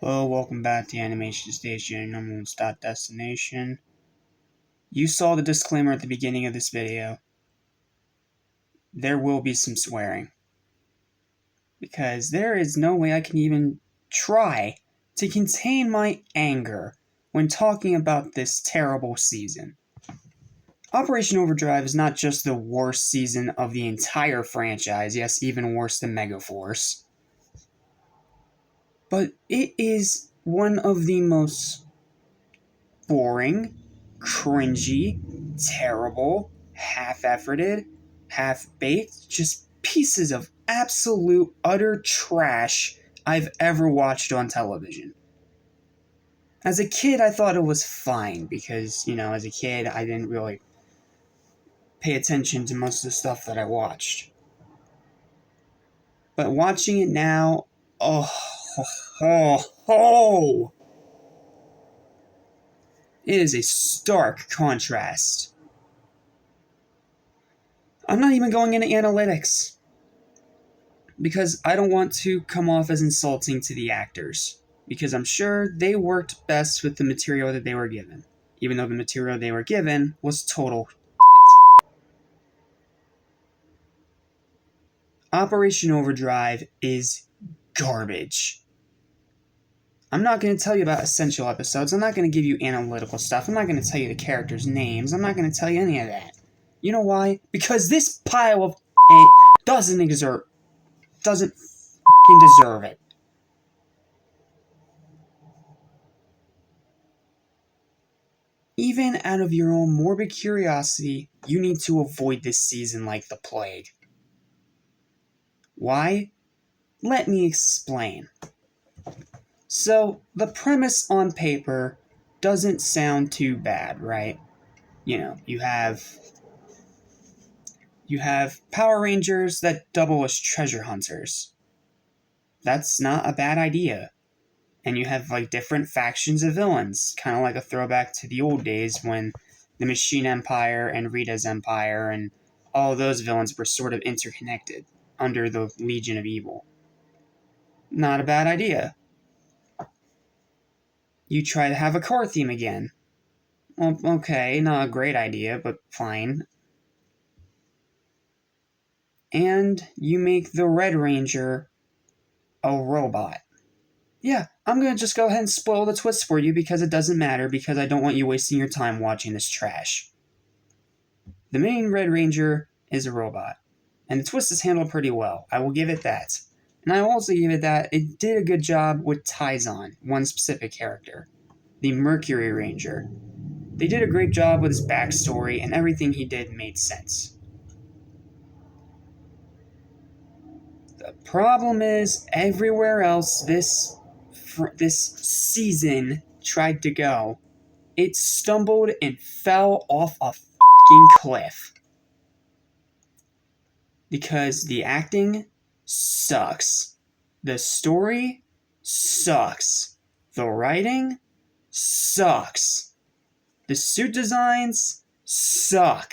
Hello, welcome back to Animation Station, number one stop destination. You saw the disclaimer at the beginning of this video. There will be some swearing. Because there is no way I can even try to contain my anger when talking about this terrible season. Operation Overdrive is not just the worst season of the entire franchise, yes, even worse than Megaforce. But it is one of the most boring, cringy, terrible, half-efforted, half-baked, just pieces of absolute utter trash I've ever watched on television. As a kid, I thought it was fine because, as a kid, I didn't really pay attention to most of the stuff that I watched. But watching it now, oh, it is a stark contrast. I'm not even going into analytics because I don't want to come off as insulting to the actors, because I'm sure they worked best with the material that they were given, even though the material they were given was total shit. Operation Overdrive is garbage. I'm not going to tell you about essential episodes. I'm not going to give you analytical stuff. I'm not going to tell you the characters' names. I'm not going to tell you any of that. You know why? Because this pile of shit doesn't fucking deserve it. Even out of your own morbid curiosity, you need to avoid this season like the plague. Why? Let me explain. So, the premise on paper doesn't sound too bad, right? You have Power Rangers that double as treasure hunters. That's not a bad idea. And you have different factions of villains, kind of like a throwback to the old days when the Machine Empire and Rita's Empire and all those villains were sort of interconnected under the Legion of Evil. Not a bad idea. You try to have a car theme again. Well, okay, not a great idea, but fine. And you make the Red Ranger a robot. Yeah, I'm going to just go ahead and spoil the twist for you because it doesn't matter, because I don't want you wasting your time watching this trash. The main Red Ranger is a robot, and the twist is handled pretty well. I will give it that. And I will also give it that it did a good job with Taizon, one specific character, the Mercury Ranger. They did a great job with his backstory, and everything he did made sense. The problem is, everywhere else this season tried to go, it stumbled and fell off a fucking cliff. Because the acting sucks. The story sucks. The writing sucks. The suit designs suck.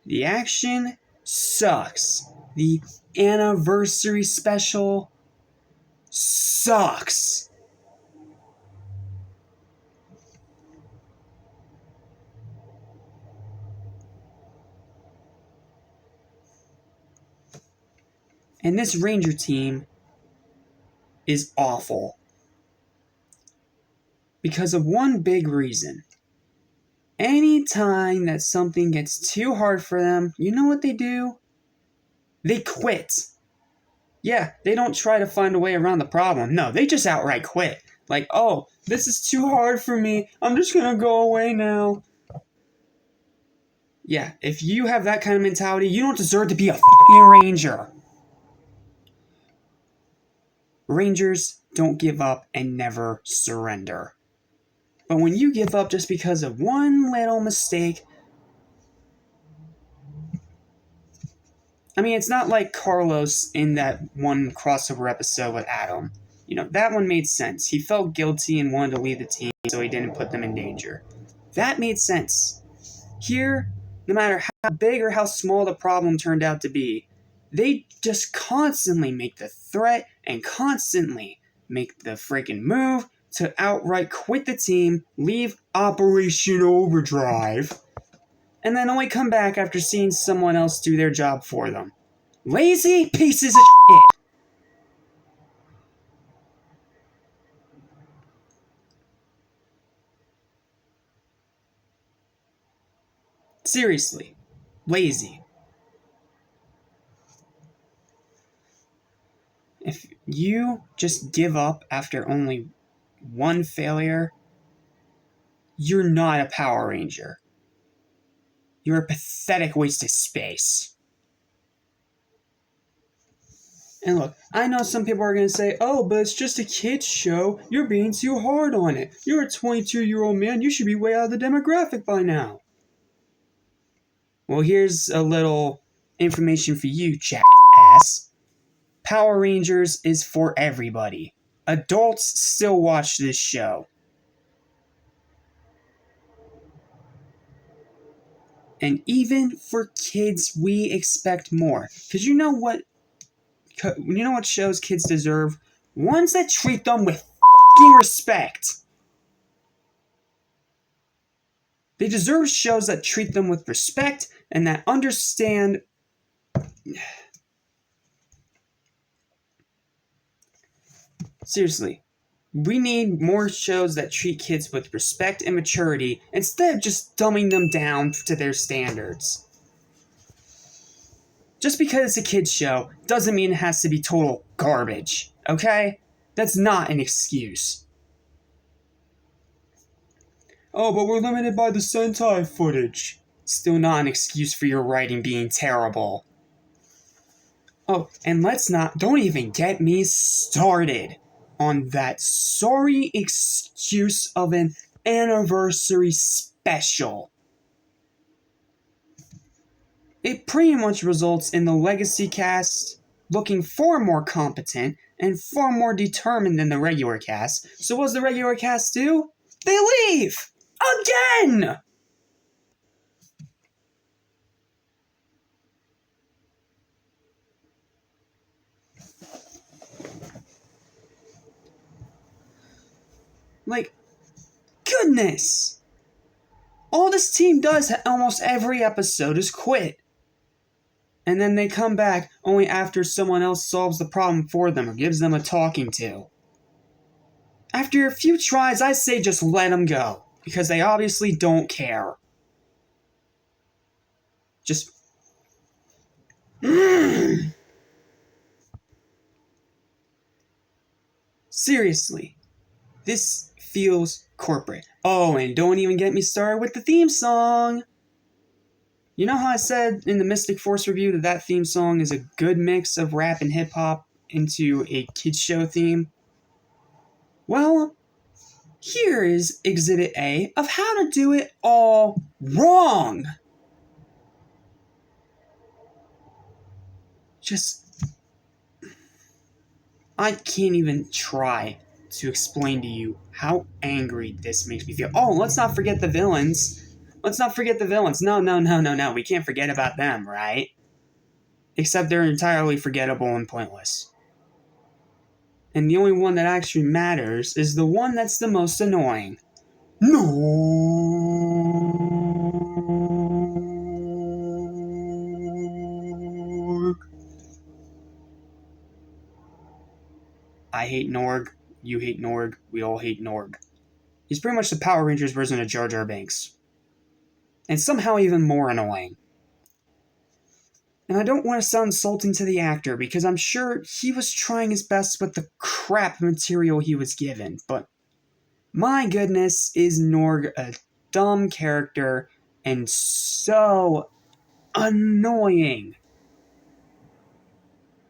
The action sucks. The anniversary special sucks. And this Ranger team is awful. Because of one big reason. Anytime that something gets too hard for them, you know what they do? They quit. Yeah, they don't try to find a way around the problem. No, they just outright quit. Like, oh, this is too hard for me. I'm just gonna go away now. Yeah, if you have that kind of mentality, you don't deserve to be a fucking ranger. Rangers don't give up and never surrender. But when you give up just because of one little mistake, I mean, it's not like Carlos in that one crossover episode with Adam. That one made sense. He felt guilty and wanted to leave the team, so he didn't put them in danger. That made sense. Here, no matter how big or how small the problem turned out to be, they just constantly make the threat and constantly make the freaking move to outright quit the team, leave Operation Overdrive, and then only come back after seeing someone else do their job for them. Lazy pieces of shit! Seriously. Lazy. If you just give up after only one failure, you're not a Power Ranger. You're a pathetic waste of space. And look, I know some people are going to say, oh, but it's just a kid's show. You're being too hard on it. You're a 22-year-old man. You should be way out of the demographic by now. Well, here's a little information for you, jackass. Power Rangers is for everybody. Adults still watch this show. And even for kids, we expect more. Because you know what shows kids deserve? Ones that treat them with fucking respect. They deserve shows that treat them with respect and that understand. Seriously, we need more shows that treat kids with respect and maturity instead of just dumbing them down to their standards. Just because it's a kid's show doesn't mean it has to be total garbage, okay? That's not an excuse. Oh, but we're limited by the Sentai footage. Still not an excuse for your writing being terrible. Oh, and don't even get me started on that sorry excuse of an anniversary special. It pretty much results in the legacy cast looking far more competent and far more determined than the regular cast. So what does the regular cast do? They leave! Again! Like, goodness! All this team does almost every episode is quit. And then they come back only after someone else solves the problem for them or gives them a talking to. After a few tries, I say just let them go, because they obviously don't care. Just... Seriously, this feels corporate. Oh, and don't even get me started with the theme song! You know how I said in the Mystic Force review that theme song is a good mix of rap and hip-hop into a kids show theme? Well, here is Exhibit A of how to do it all wrong! I can't even try to explain to you how angry this makes me feel. Oh, let's not forget the villains. No. We can't forget about them, right? Except they're entirely forgettable and pointless. And the only one that actually matters is the one that's the most annoying. Norg. I hate Norg. You hate Norg. We all hate Norg. He's pretty much the Power Rangers version of Jar Jar Binks. And somehow even more annoying. And I don't want to sound insulting to the actor, because I'm sure he was trying his best with the crap material he was given, but my goodness, is Norg a dumb character and so annoying.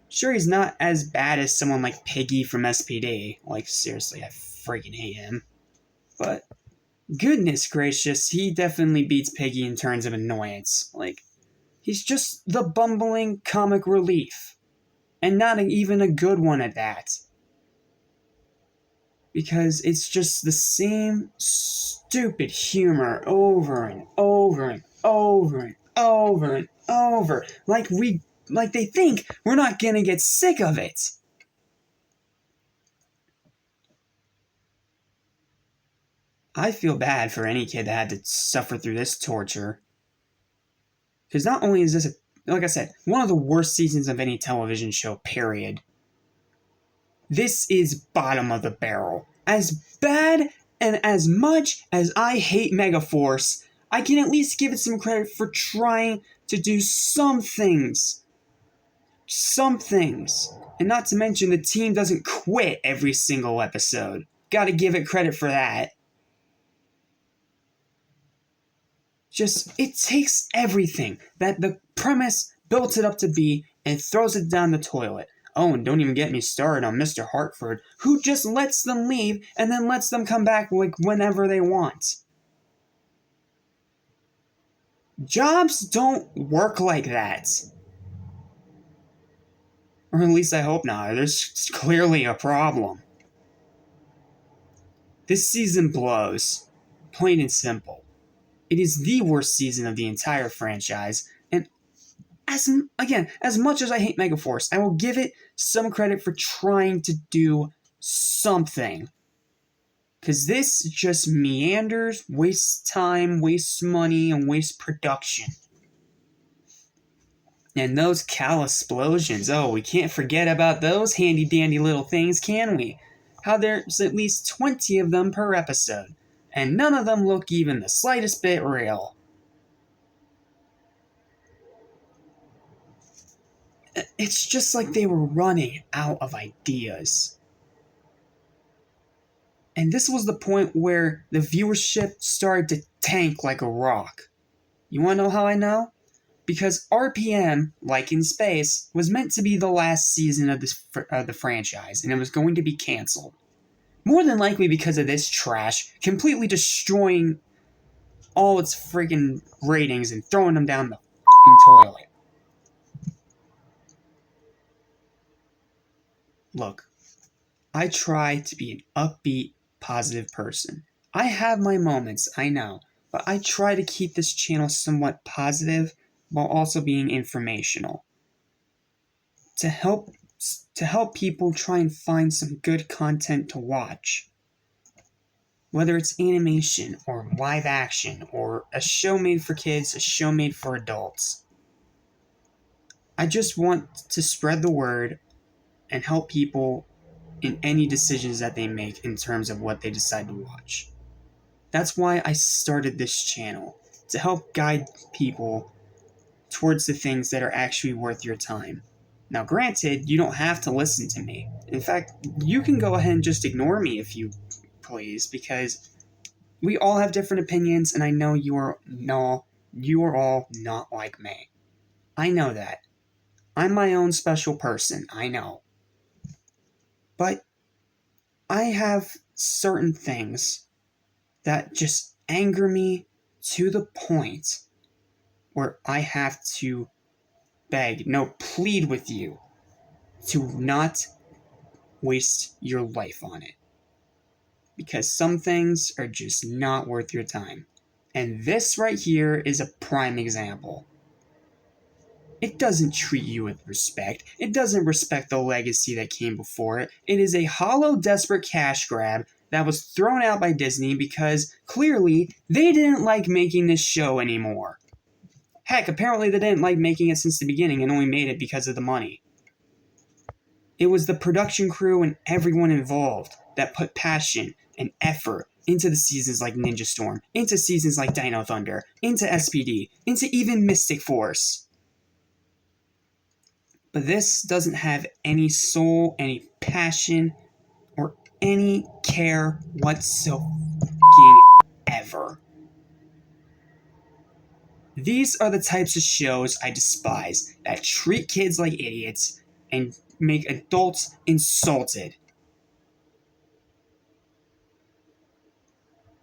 Sure, he's not as bad as someone like Piggy from SPD. Like, seriously, I freaking hate him. But goodness gracious, he definitely beats Piggy in terms of annoyance. Like, he's just the bumbling comic relief. And not even a good one at that. Because it's just the same stupid humor over and over and over and over and over. Like they think we're not gonna get sick of it. I feel bad for any kid that had to suffer through this torture. Because not only is this, like I said, one of the worst seasons of any television show, period. This is bottom of the barrel. As bad and as much as I hate Megaforce, I can at least give it some credit for trying to do some things. Some things. And not to mention, the team doesn't quit every single episode. Gotta give it credit for that. It takes everything that the premise built it up to be and throws it down the toilet. Oh, and don't even get me started on Mr. Hartford, who just lets them leave and then lets them come back whenever they want. Jobs don't work like that. Or at least I hope not. There's clearly a problem. This season blows. Plain and simple. It is the worst season of the entire franchise, and as much as I hate Megaforce, I will give it some credit for trying to do something. Because this just meanders, wastes time, wastes money, and wastes production. And those Cal explosions, oh, we can't forget about those handy-dandy little things, can we? How there's at least 20 of them per episode, and none of them look even the slightest bit real. It's just like they were running out of ideas. And this was the point where the viewership started to tank like a rock. You want to know how I know? Because RPM, like in space, was meant to be the last season of the franchise, and it was going to be canceled. More than likely because of this trash, completely destroying all its friggin' ratings and throwing them down the toilet. Look, I try to be an upbeat, positive person. I have my moments, I know, but I try to keep this channel somewhat positive while also being informational. To help people try and find some good content to watch. Whether it's animation or live action or a show made for kids, a show made for adults. I just want to spread the word and help people in any decisions that they make in terms of what they decide to watch. That's why I started this channel, to help guide people towards the things that are actually worth your time. Now, granted, you don't have to listen to me. In fact, you can go ahead and just ignore me if you please, because we all have different opinions, and I know you are all not like me. I know that. I'm my own special person, I know. But I have certain things that just anger me to the point where I have to plead with you to not waste your life on it. Because some things are just not worth your time. And this right here is a prime example. It doesn't treat you with respect. It doesn't respect the legacy that came before it. It is a hollow, desperate cash grab that was thrown out by Disney because clearly they didn't like making this show anymore. Heck, apparently they didn't like making it since the beginning and only made it because of the money. It was the production crew and everyone involved that put passion and effort into the seasons like Ninja Storm, into seasons like Dino Thunder, into SPD, into even Mystic Force. But this doesn't have any soul, any passion, or any care whatsoever. These are the types of shows I despise, that treat kids like idiots and make adults insulted.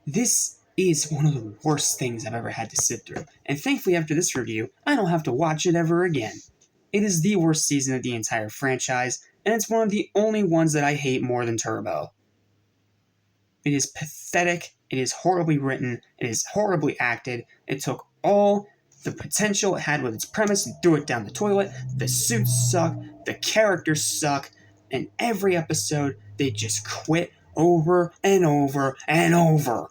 This is one of the worst things I've ever had to sit through, and thankfully after this review, I don't have to watch it ever again. It is the worst season of the entire franchise, and it's one of the only ones that I hate more than Turbo. It is pathetic, it is horribly written, it is horribly acted, it took all the potential it had with its premise and threw it down the toilet, the suits suck, the characters suck, and every episode they just quit over and over and over.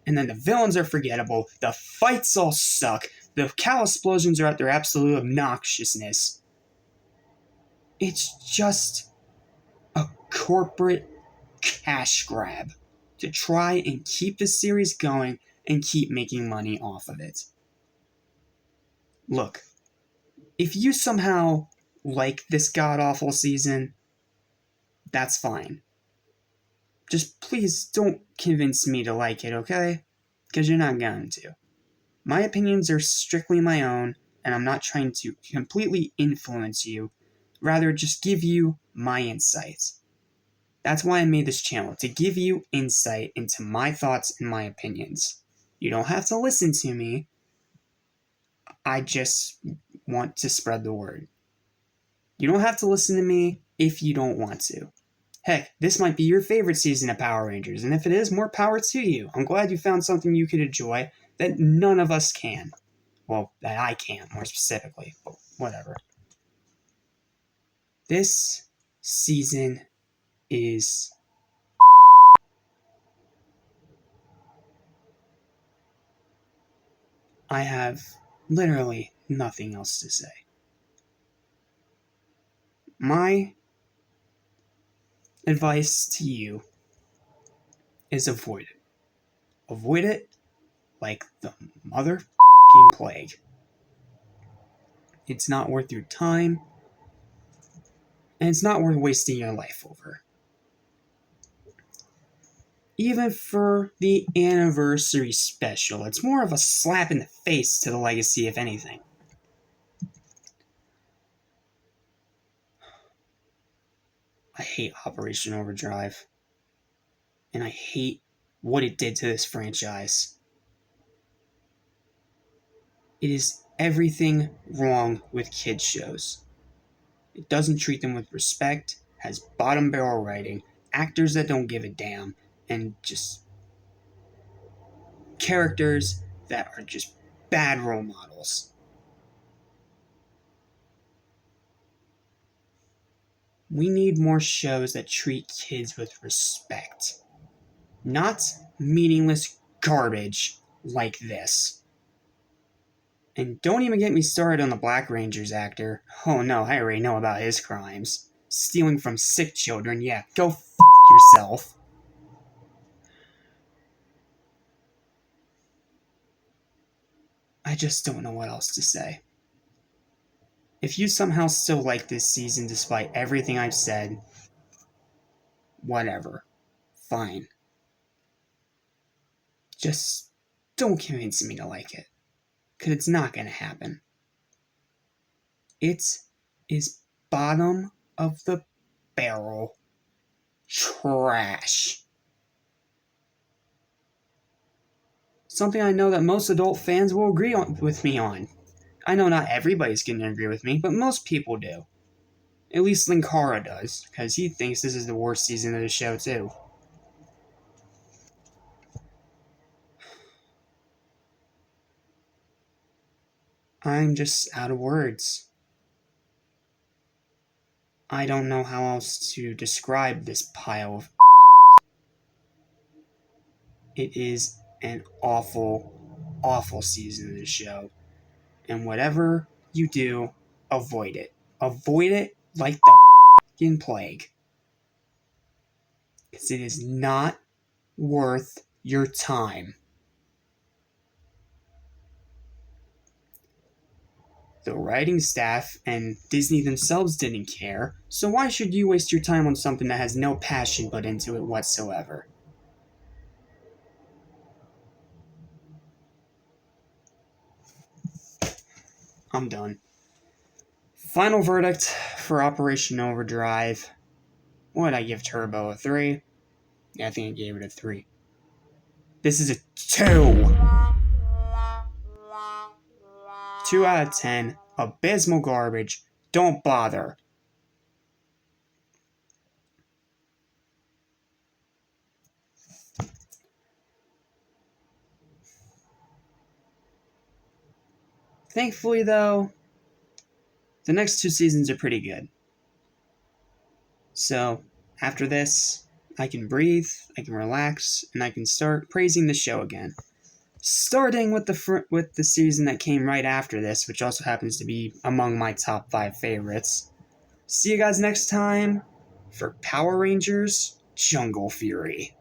And then the villains are forgettable, the fights all suck, the cow explosions are at their absolute obnoxiousness. It's just a corporate cash grab to try and keep the series going and keep making money off of it. Look, if you somehow like this god-awful season, that's fine. Just please don't convince me to like it, okay? Because you're not going to. My opinions are strictly my own, and I'm not trying to completely influence you, rather just give you my insights. That's why I made this channel, to give you insight into my thoughts and my opinions. You don't have to listen to me. I just want to spread the word. You don't have to listen to me if you don't want to. Heck, this might be your favorite season of Power Rangers, and if it is, more power to you. I'm glad you found something you could enjoy that none of us can. Well, that I can't, more specifically, but whatever. This season is... I have literally nothing else to say. My advice to you is avoid it. Avoid it like the motherfucking plague. It's not worth your time, and it's not worth wasting your life over. Even for the anniversary special, it's more of a slap in the face to the legacy, if anything. I hate Operation Overdrive. And I hate what it did to this franchise. It is everything wrong with kids' shows. It doesn't treat them with respect, has bottom barrel writing, actors that don't give a damn, and just characters that are just bad role models. We need more shows that treat kids with respect. Not meaningless garbage like this. And don't even get me started on the Black Ranger's actor. Oh no, I already know about his crimes. Stealing from sick children, yeah, go f*** yourself. I just don't know what else to say. If you somehow still like this season despite everything I've said, whatever. Fine. Just don't convince me to like it. Because it's not going to happen. It is bottom of the barrel trash. Something I know that most adult fans will agree with me on. I know not everybody's going to agree with me, but most people do. At least Linkara does, because he thinks this is the worst season of the show, too. I'm just out of words. I don't know how else to describe this pile of... It is an awful, awful season of the show. And whatever you do, avoid it. Avoid it like the f***ing plague. Because it is not worth your time. The writing staff and Disney themselves didn't care, so why should you waste your time on something that has no passion put into it whatsoever? I'm done. Final verdict for Operation Overdrive. What did I give Turbo? A 3? Yeah, I think I gave it a 3. This is a 2! 2 out of 10. Abysmal garbage. Don't bother. Thankfully, though, the next 2 seasons are pretty good. So, after this, I can breathe, I can relax, and I can start praising the show again. Starting with the season that came right after this, which also happens to be among my top 5 favorites. See you guys next time for Power Rangers Jungle Fury.